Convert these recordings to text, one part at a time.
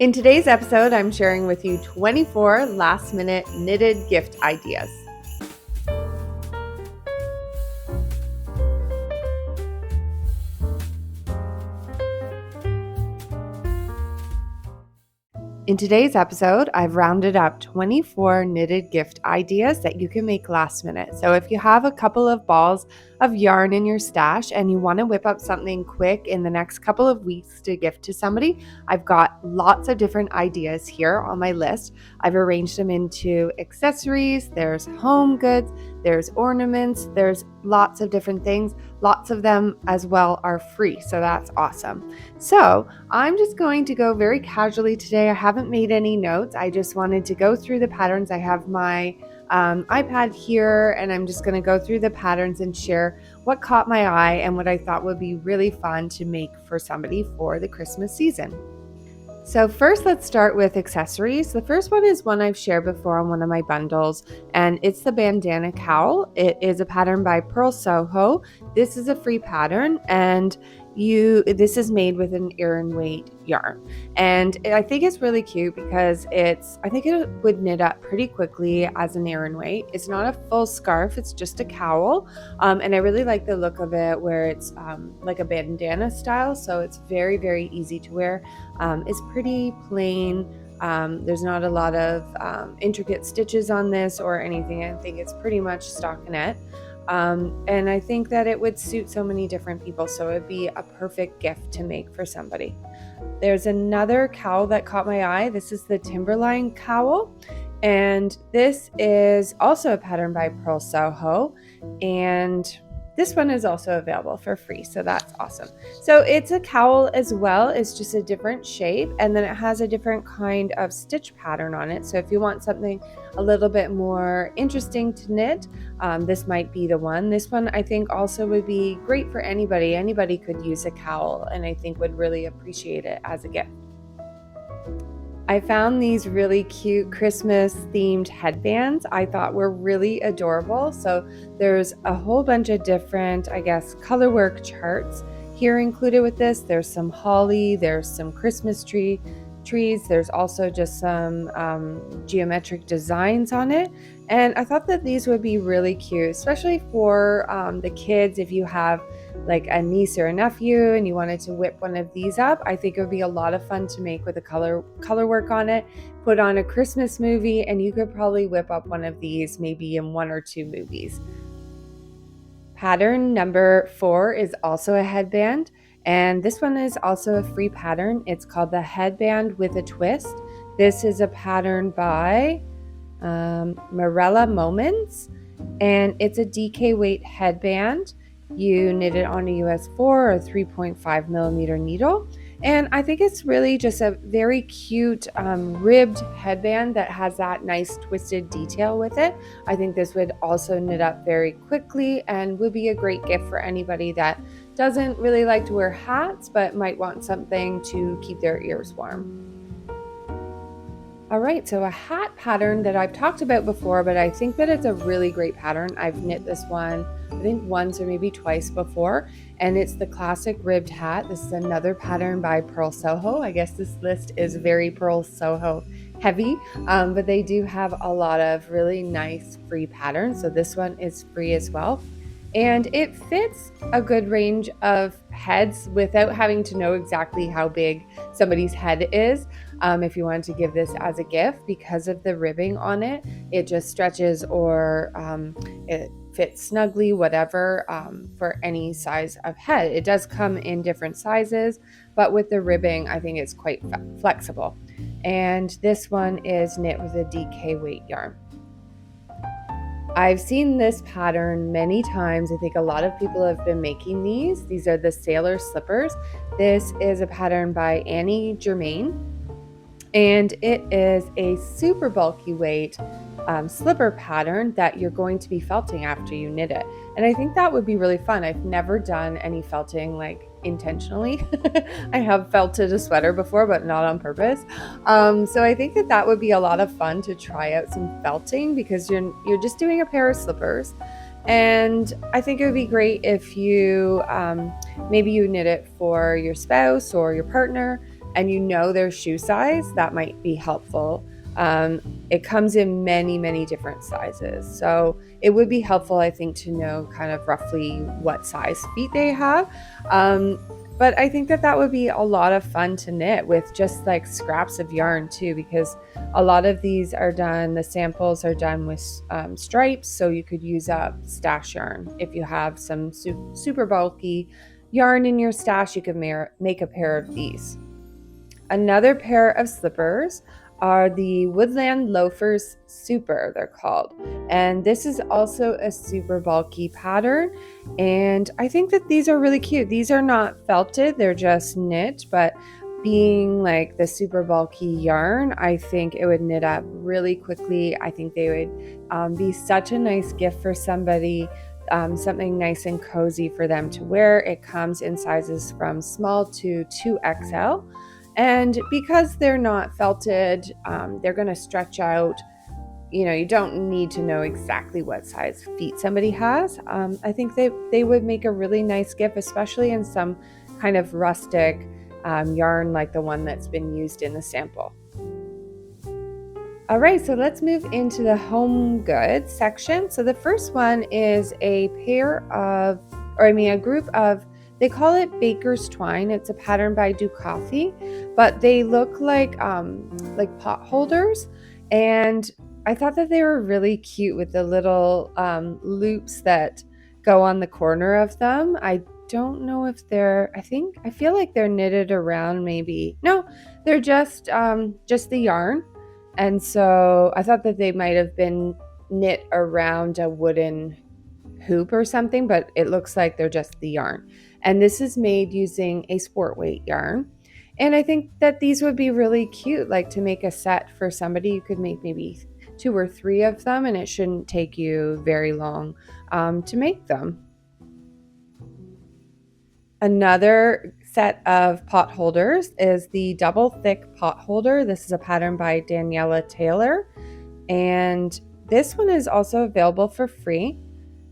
In today's episode, I'm sharing with you 24 last-minute knitted gift ideas. In today's episode, I've rounded up 24 knitted gift ideas that you can make last minute. So if you have a couple of balls of yarn in your stash and you want to whip up something quick in the next couple of weeks to gift to somebody, I've got lots of different ideas here on my list. I've arranged them into accessories, there's home goods, there's ornaments, there's lots of different things. Lots of them as well are free, so that's awesome. So I'm just going to go very casually today. I haven't made any notes. I just wanted to go through the patterns. I have my iPad here, and I'm just going to go through the patterns and share what caught my eye and what I thought would be really fun to make for somebody for the Christmas season. So first, let's start with accessories. The first one is one I've shared before on one of my bundles, and it's the bandana cowl. It is a pattern by Pearl Soho. This is a free pattern, and this is made with an Aran weight yarn, and I think it's really cute because I think it would knit up pretty quickly as an Aran weight. It's not a full scarf, it's just a cowl, and I really like the look of it where it's like a bandana style, so it's very, very easy to wear. It's pretty plain. There's not a lot of intricate stitches on this or anything. I think it's pretty much stockinette. And I think that it would suit so many different people, so it would be a perfect gift to make for somebody. There's another cowl that caught my eye. This is the Timberline cowl, and this is also a pattern by Pearl Soho, and this one is also available for free, so that's awesome. So it's a cowl as well. It's just a different shape, and then it has a different kind of stitch pattern on it. So if you want something a little bit more interesting to knit, this might be the one. This one I think also would be great for anybody. Anybody could use a cowl, and I think would really appreciate it as a gift. I found these really cute Christmas themed headbands I thought were really adorable. So there's a whole bunch of different, color work charts here included with this. There's some holly, there's some Christmas trees, there's also just some geometric designs on it. And I thought that these would be really cute, especially for the kids. If you have like a niece or a nephew and you wanted to whip one of these up, I think it would be a lot of fun to make with the color work on it, put on a Christmas movie, and you could probably whip up one of these maybe in 1 or 2 movies. Pattern number 4 is also a headband, and this one is also a free pattern. It's called the Headband with a Twist. This is a pattern by Marella Moments, and it's a DK weight headband. You knit it on a US 4 or 3.5 millimeter needle, and I think it's really just a very cute ribbed headband that has that nice twisted detail with it. I think this would also knit up very quickly and would be a great gift for anybody that doesn't really like to wear hats but might want something to keep their ears warm. All right, so a hat pattern that I've talked about before, but I think that it's a really great pattern. I've knit this one, I think once or maybe twice before, and it's the classic ribbed hat. This is another pattern by Pearl Soho. I guess this list is very Pearl Soho heavy, but they do have a lot of really nice free patterns. So this one is free as well. And it fits a good range of heads without having to know exactly how big somebody's head is. If you wanted to give this as a gift, because of the ribbing on it, it just stretches or it fits snugly, whatever, for any size of head. It does come in different sizes, but with the ribbing, I think it's quite flexible. And this one is knit with a DK weight yarn. I've seen this pattern many times. I think a lot of people have been making these. These are the sailor slippers. This is a pattern by Annie Germain, and it is a super bulky weight slipper pattern that you're going to be felting after you knit it. And I think that would be really fun. I've never done any felting like intentionally. I have felted a sweater before, but not on purpose. So I think that would be a lot of fun to try out some felting, because you're just doing a pair of slippers. And I think it would be great if you maybe you knit it for your spouse or your partner, and you know their shoe size, that might be helpful. It comes in many, many different sizes. So it would be helpful, I think, to know kind of roughly what size feet they have. But I think that that would be a lot of fun to knit with just like scraps of yarn too, because a lot of these are done, the samples are done with stripes. So you could use up stash yarn. If you have some super bulky yarn in your stash, you could make a pair of these. Another pair of slippers are the Woodland Loafers Super, they're called. And this is also a super bulky pattern. And I think that these are really cute. These are not felted, they're just knit, but being like the super bulky yarn, I think it would knit up really quickly. I think they would be such a nice gift for somebody. Something nice and cozy for them to wear. It comes in sizes from small to 2XL. And because they're not felted, they're going to stretch out. You know, you don't need to know exactly what size feet somebody has. I think they would make a really nice gift, especially in some kind of rustic yarn like the one that's been used in the sample. All right, so let's move into the home goods section. So the first one is a group of, they call it Baker's Twine. It's a pattern by Do Coffee, but they look like pot holders. And I thought that they were really cute with the little loops that go on the corner of them. I don't know if I feel like they're knitted around maybe. No, they're just the yarn. And so I thought that they might have been knit around a wooden hoop or something, but it looks like they're just the yarn. And this is made using a sport weight yarn. And I think that these would be really cute, like to make a set for somebody. You could make maybe 2 or 3 of them, and it shouldn't take you very long to make them. Another set of pot holders is the double thick pot holder. This is a pattern by Daniela Taylor, and this one is also available for free.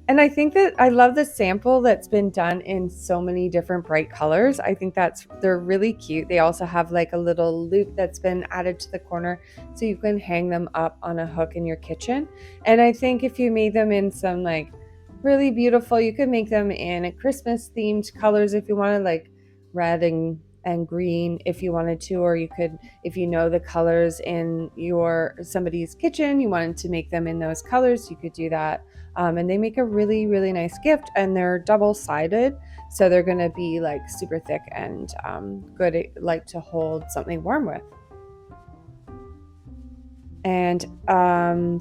And I think that I love the sample that's been done in so many different bright colors. I think they're really cute. They also have like a little loop that's been added to the corner so you can hang them up on a hook in your kitchen. And I think if you made them in some like really beautiful, you could make them in a Christmas themed colors if you wanted, like red and green if you wanted to, or you could, if you know the colors in somebody's kitchen, you wanted to make them in those colors, you could do that. And they make a really, really nice gift, and they're double-sided, so they're going to be like super thick and good, like to hold something warm with. And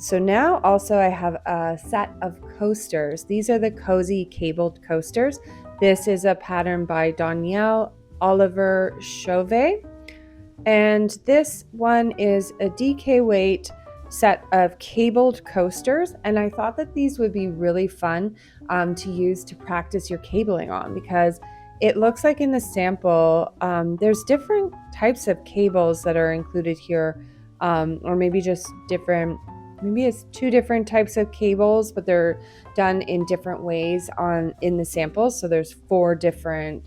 so now also I have a set of coasters. These are the cozy cabled coasters. This is a pattern by Danielle Oliver Chauvet, and this one is a DK weight set of cabled coasters, and I thought that these would be really fun to use to practice your cabling on, because it looks like in the sample there's different types of cables that are included here, or maybe just different, maybe it's 2 different types of cables, but they're done in different ways in the samples. So there's 4 different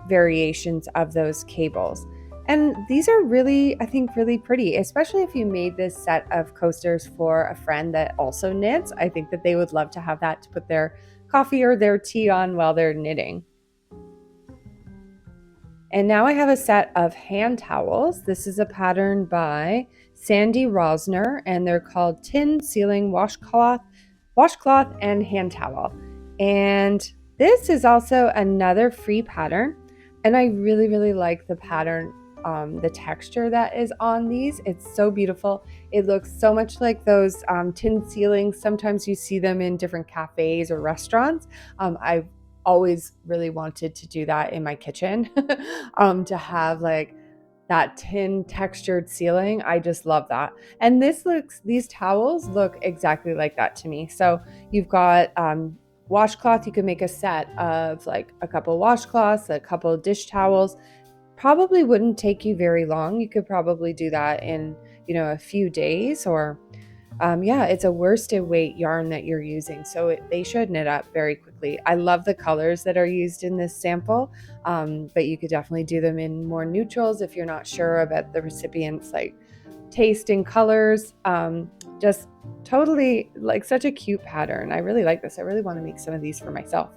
variations of those cables. And these are really, I think, really pretty, especially if you made this set of coasters for a friend that also knits. I think that they would love to have that to put their coffee or their tea on while they're knitting. And now I have a set of hand towels. This is a pattern by Sandy Rosner, and they're called Tin Sealing Washcloth and Hand Towel. And this is also another free pattern, and I really, really like the pattern. The texture that is on these, it's so beautiful. It looks so much like those tin ceilings. Sometimes you see them in different cafes or restaurants. I've always really wanted to do that in my kitchen, to have like that tin textured ceiling. I just love that. And these towels look exactly like that to me. So you've got washcloth. You can make a set of like a couple washcloths, a couple of dish towels. Probably wouldn't take you very long. You could probably do that in, a few days, or yeah, it's a worsted weight yarn that you're using, so they should knit up very quickly. I love the colors that are used in this sample, but you could definitely do them in more neutrals if you're not sure about the recipient's like taste in colors. Just totally like such a cute pattern. I really like this. I really want to make some of these for myself.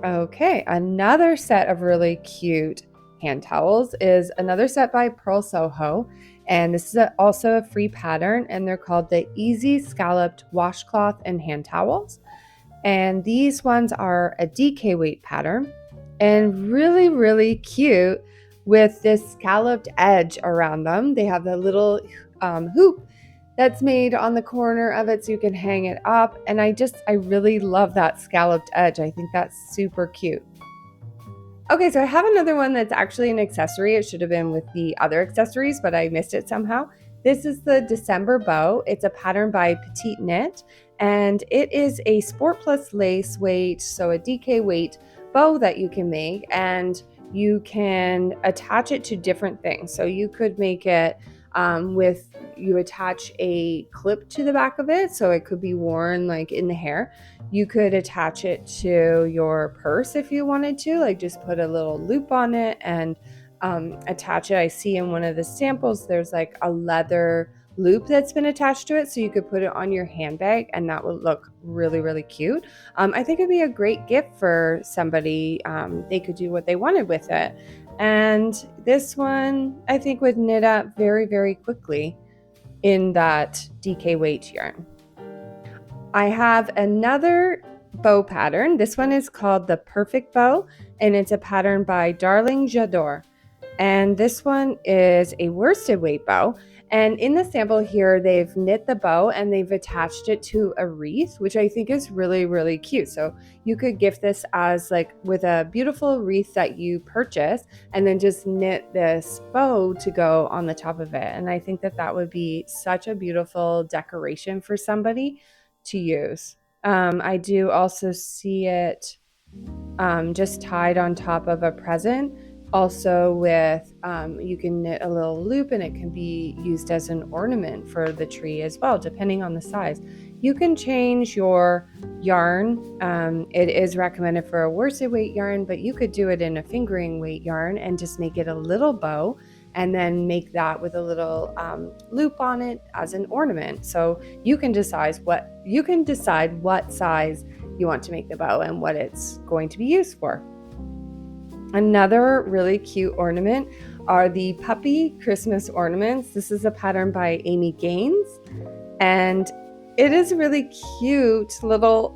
Okay, another set of really cute hand towels is another set by Pearl Soho. And this is also a free pattern, and they're called the Easy Scalloped Washcloth and Hand Towels. And these ones are a DK weight pattern and really, really cute with this scalloped edge around them. They have the little hoop that's made on the corner of it so you can hang it up. And I really love that scalloped edge. I think that's super cute. Okay, so I have another one that's actually an accessory. It should have been with the other accessories, but I missed it somehow. This is the December bow. It's a pattern by Petite Knit, and it is a Sport Plus lace weight, so a DK weight bow that you can make, and you can attach it to different things. So you could make it you attach a clip to the back of it, so it could be worn like in the hair. You could attach it to your purse if you wanted to, like just put a little loop on it and attach it. I see in one of the samples there's like a leather loop that's been attached to it, so you could put it on your handbag and that would look really, really cute. I think it'd be a great gift for somebody. They could do what they wanted with it. And this one I think would knit up very, very quickly in that DK weight yarn. I have another bow pattern. This one is called the Perfect Bow, and it's a pattern by Darling J'adore. And this one is a worsted weight bow. And in the sample here, they've knit the bow and they've attached it to a wreath, which I think is really, really cute. So you could gift this as like with a beautiful wreath that you purchase and then just knit this bow to go on the top of it. And I think that that would be such a beautiful decoration for somebody to use. I do also see it just tied on top of a present. Also with, you can knit a little loop and it can be used as an ornament for the tree as well, depending on the size. You can change your yarn. It is recommended for a worsted weight yarn, but you could do it in a fingering weight yarn and just make it a little bow and then make that with a little loop on it as an ornament. So you can decide what size you want to make the bow and what it's going to be used for. Another really cute ornament are the puppy Christmas ornaments. This is a pattern by Amy Gaines, and it is a really cute little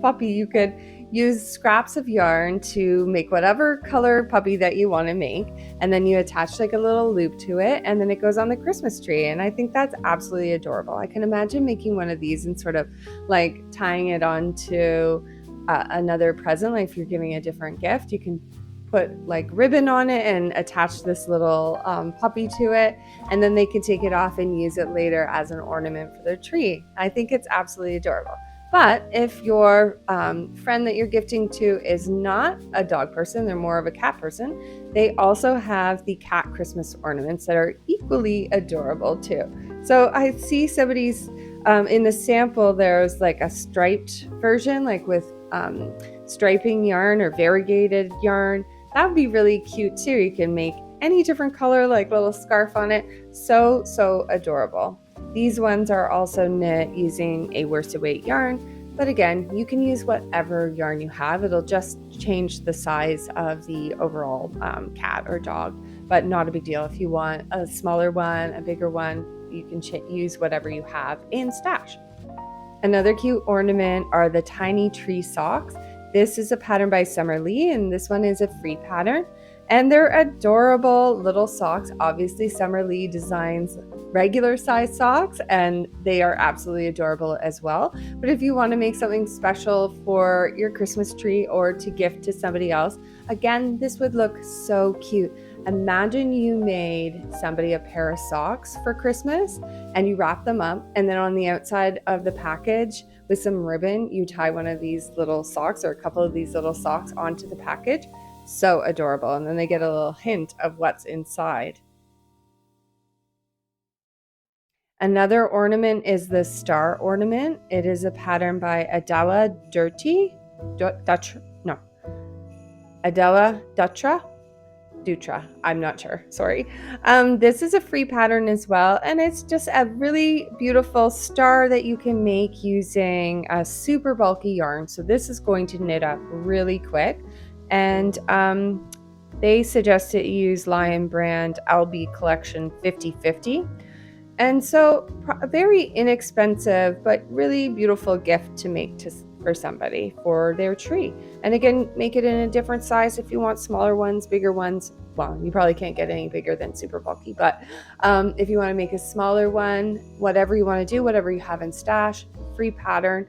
puppy. You could use scraps of yarn to make whatever color puppy that you want to make, and then you attach like a little loop to it, and then it goes on the Christmas tree. And I think that's absolutely adorable. I can imagine making one of these and sort of like tying it onto another present. Like if you're giving a different gift, you can put like ribbon on it and attach this little puppy to it, and then they can take it off and use it later as an ornament for their tree. I think it's absolutely adorable. But if your friend that you're gifting to is not a dog person, they're more of a cat person, they also have the cat Christmas ornaments that are equally adorable too. So I see somebody's in the sample, there's like a striped version, like with striping yarn or variegated yarn. That would be really cute too. You can make any different color, like little scarf on it. So adorable. These ones are also knit using a worsted weight yarn, but again, you can use whatever yarn you have. It'll just change the size of the overall cat or dog, but not a big deal. If you want a smaller one, a bigger one, you can use whatever you have in stash. Another cute ornament are the tiny tree socks. This is a pattern by Summer Lee, and this one is a free pattern. And they're adorable little socks. Obviously, Summer Lee designs regular size socks, and they are absolutely adorable as well. But if you want to make something special for your Christmas tree or to gift to somebody else, again, this would look so cute. Imagine you made somebody a pair of socks for Christmas and you wrap them up, and then on the outside of the package with some ribbon, you tie one of these little socks or a couple of these little socks onto the package. So adorable. And then they get a little hint of what's inside. Another ornament is the star ornament. It is a pattern by Adela Dutra. I'm not sure. Sorry. This is a free pattern as well, and it's just a really beautiful star that you can make using a super bulky yarn. So this is going to knit up really quick, and they suggest that you use Lion Brand LB Collection 50/50. And so a very inexpensive but really beautiful gift to make for somebody for their tree. And again, make it in a different size if you want smaller ones, bigger ones. Well, you probably can't get any bigger than super bulky, but if you want to make a smaller one, whatever you want to do, whatever you have in stash, free pattern,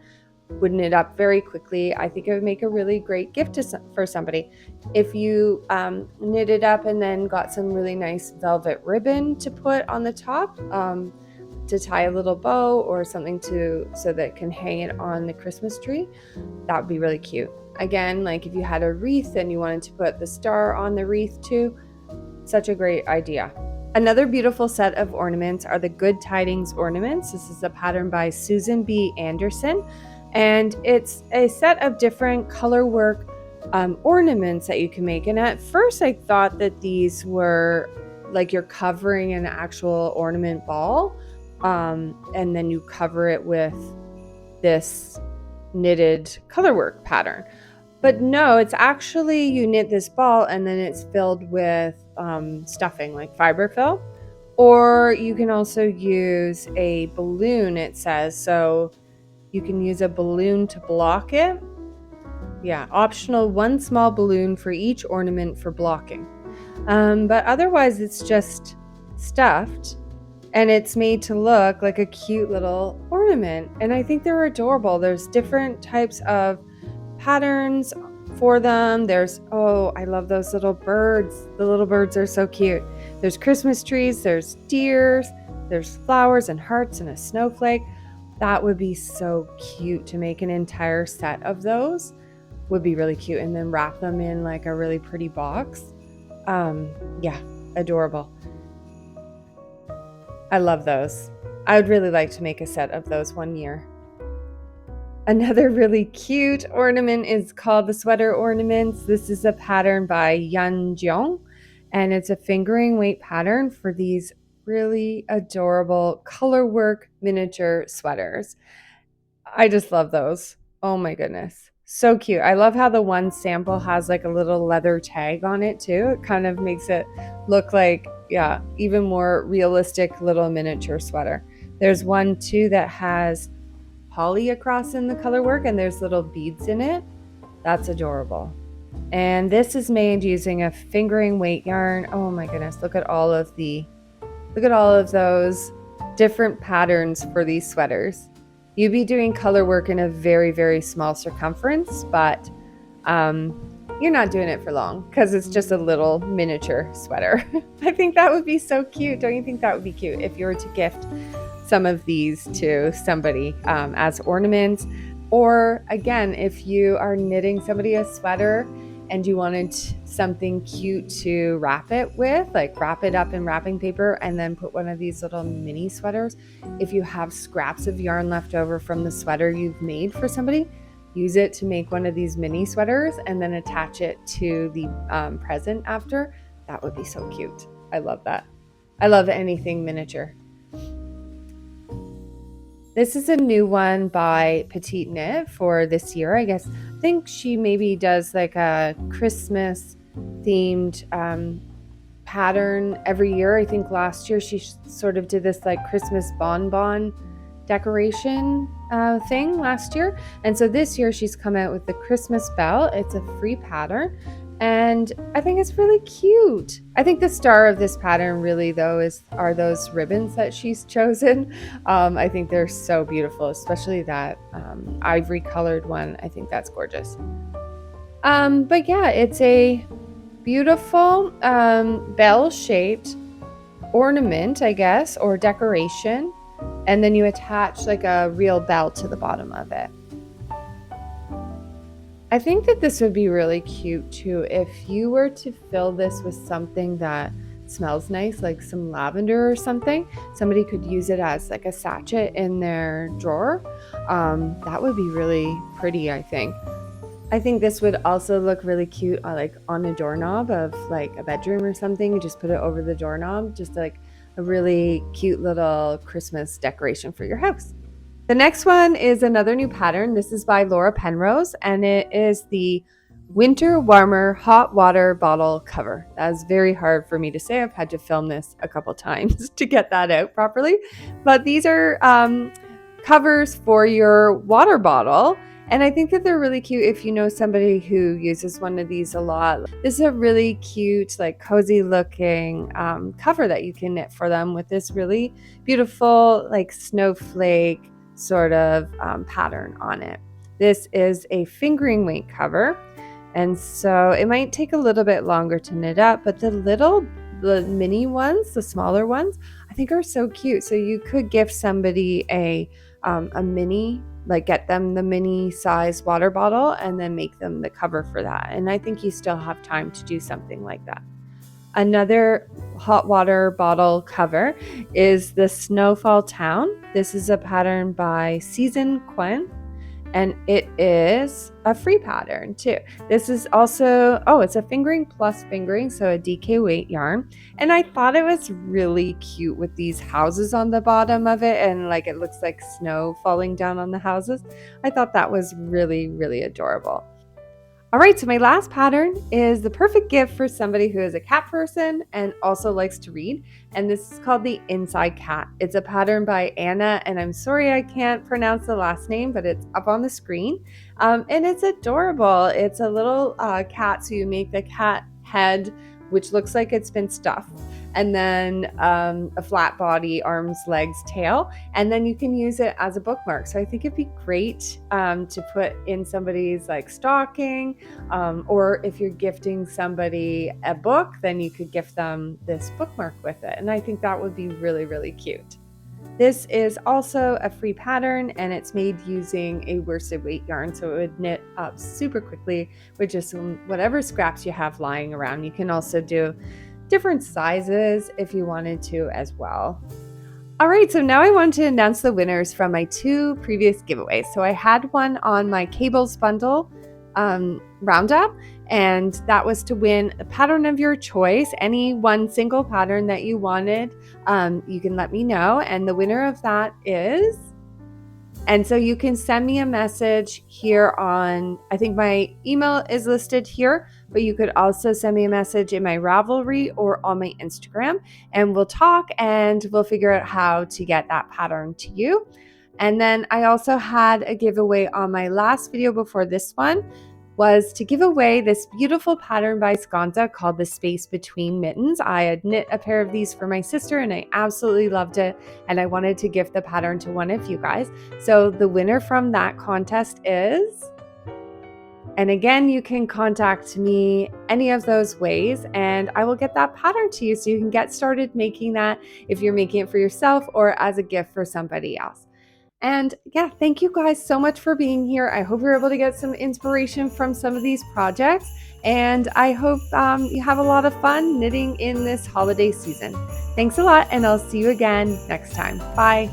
would knit up very quickly. I think it would make a really great gift for somebody. If you knit it up and then got some really nice velvet ribbon to put on the top to tie a little bow or something so that it can hang it on the Christmas tree, that would be really cute. Again, like if you had a wreath and you wanted to put the star on the wreath too, such a great idea. Another beautiful set of ornaments are the Good Tidings ornaments. This is a pattern by Susan B. Anderson, and it's a set of different color work ornaments that you can make. And at first I thought that these were like you're covering an actual ornament ball, and then you cover it with this knitted colorwork pattern. But no, it's actually you knit this ball and then it's filled with stuffing like fiberfill, or you can also use a balloon, it says. So you can use a balloon to block it. Yeah, optional, one small balloon for each ornament for blocking. But otherwise it's just stuffed, and it's made to look like a cute little ornament. And I think they're adorable. There's different types of patterns for them. There's, oh, I love those little birds. The little birds are so cute. There's Christmas trees, there's deers, there's flowers and hearts and a snowflake. That would be so cute to make an entire set of those. Would be really cute, and then wrap them in like a really pretty box. Yeah, adorable. I love those. I would really like to make a set of those one year. Another really cute ornament is called the sweater ornaments. This is a pattern by Yun Jeong, and it's a fingering weight pattern for these really adorable color work miniature sweaters. I just love those. Oh my goodness. So cute. I love how the one sample has like a little leather tag on it too. It kind of makes it look like, yeah, even more realistic little miniature sweater. There's one too that has holly across in the color work and there's little beads in it. That's adorable. And this is made using a fingering weight yarn. Oh my goodness, look at all of those different patterns for these sweaters. You'd be doing color work in a very, very small circumference, but you're not doing it for long because it's just a little miniature sweater. I think that would be so cute. Don't you think that would be cute if you were to gift some of these to somebody as ornaments? Or again, if you are knitting somebody a sweater and you wanted something cute to wrap it with, like wrap it up in wrapping paper and then put one of these little mini sweaters. If you have scraps of yarn left over from the sweater you've made for somebody, use it to make one of these mini sweaters and then attach it to the present after. That would be so cute. I love that. I love anything miniature. This is a new one by Petite Knit for this year. I think she maybe does like a Christmas themed pattern every year. I think last year she sort of did this like Christmas bonbon decoration thing last year. And so this year she's come out with the Christmas bell. It's a free pattern. And I think it's really cute. I think the star of this pattern really though are those ribbons that she's chosen. I think they're so beautiful, especially that ivory colored one. I think that's gorgeous. But yeah, it's a beautiful bell-shaped ornament, I guess, or decoration. And then you attach like a real bell to the bottom of it. I think that this would be really cute too if you were to fill this with something that smells nice, like some lavender or something. Somebody could use it as like a sachet in their drawer. That would be really pretty, I think. I think this would also look really cute like on a doorknob of like a bedroom or something. You just put it over the doorknob, just like a really cute little Christmas decoration for your house. The next one is another new pattern. This is by Laura Penrose, and it is the Winter Warmer Hot Water Bottle Cover. That was very hard for me to say. I've had to film this a couple times to get that out properly. But these are covers for your water bottle. And I think that they're really cute if you know somebody who uses one of these a lot. This is a really cute, like cozy looking cover that you can knit for them with this really beautiful, like snowflake sort of pattern on it. This is a fingering weight cover. And so it might take a little bit longer to knit up, but the mini ones, the smaller ones, I think are so cute. So you could gift somebody a mini, like get them the mini size water bottle and then make them the cover for that. And I think you still have time to do something like that. Another hot water bottle cover is the Snowfall Town. This is a pattern by Season Quen, and it is a free pattern too. This is also, it's a fingering plus fingering, so a DK weight yarn. And I thought it was really cute with these houses on the bottom of it, and like it looks like snow falling down on the houses. I thought that was really, really adorable. All right, so my last pattern is the perfect gift for somebody who is a cat person and also likes to read. And this is called the Inside Cat. It's a pattern by Anna, and I'm sorry I can't pronounce the last name, but it's up on the screen. And it's adorable. It's a little cat, so you make the cat head, which looks like it's been stuffed, and then a flat body, arms, legs, tail, and then you can use it as a bookmark. So I think it'd be great to put in somebody's like stocking, or if you're gifting somebody a book, then you could gift them this bookmark with it. And I think that would be really, really cute. This is also a free pattern, and it's made using a worsted weight yarn, so it would knit up super quickly with just whatever scraps you have lying around. You can also do different sizes if you wanted to as well. All right, so now I want to announce the winners from my 2 previous giveaways. So I had one on my Cables Bundle roundup, and that was to win a pattern of your choice, any one single pattern that you wanted. You can let me know, and the winner of that is, and so you can send me a message here on, I think my email is listed here, but you could also send me a message in my Ravelry or on my Instagram, and we'll talk and we'll figure out how to get that pattern to you. And then I also had a giveaway on my last video before this one, was to give away this beautiful pattern by Sconza called the Space Between Mittens. I had knit a pair of these for my sister and I absolutely loved it, and I wanted to gift the pattern to one of you guys. So the winner from that contest is, and again, you can contact me any of those ways and I will get that pattern to you so you can get started making that if you're making it for yourself or as a gift for somebody else. And yeah, thank you guys so much for being here. I hope you're able to get some inspiration from some of these projects, and I hope you have a lot of fun knitting in this holiday season. Thanks a lot, and I'll see you again next time. Bye.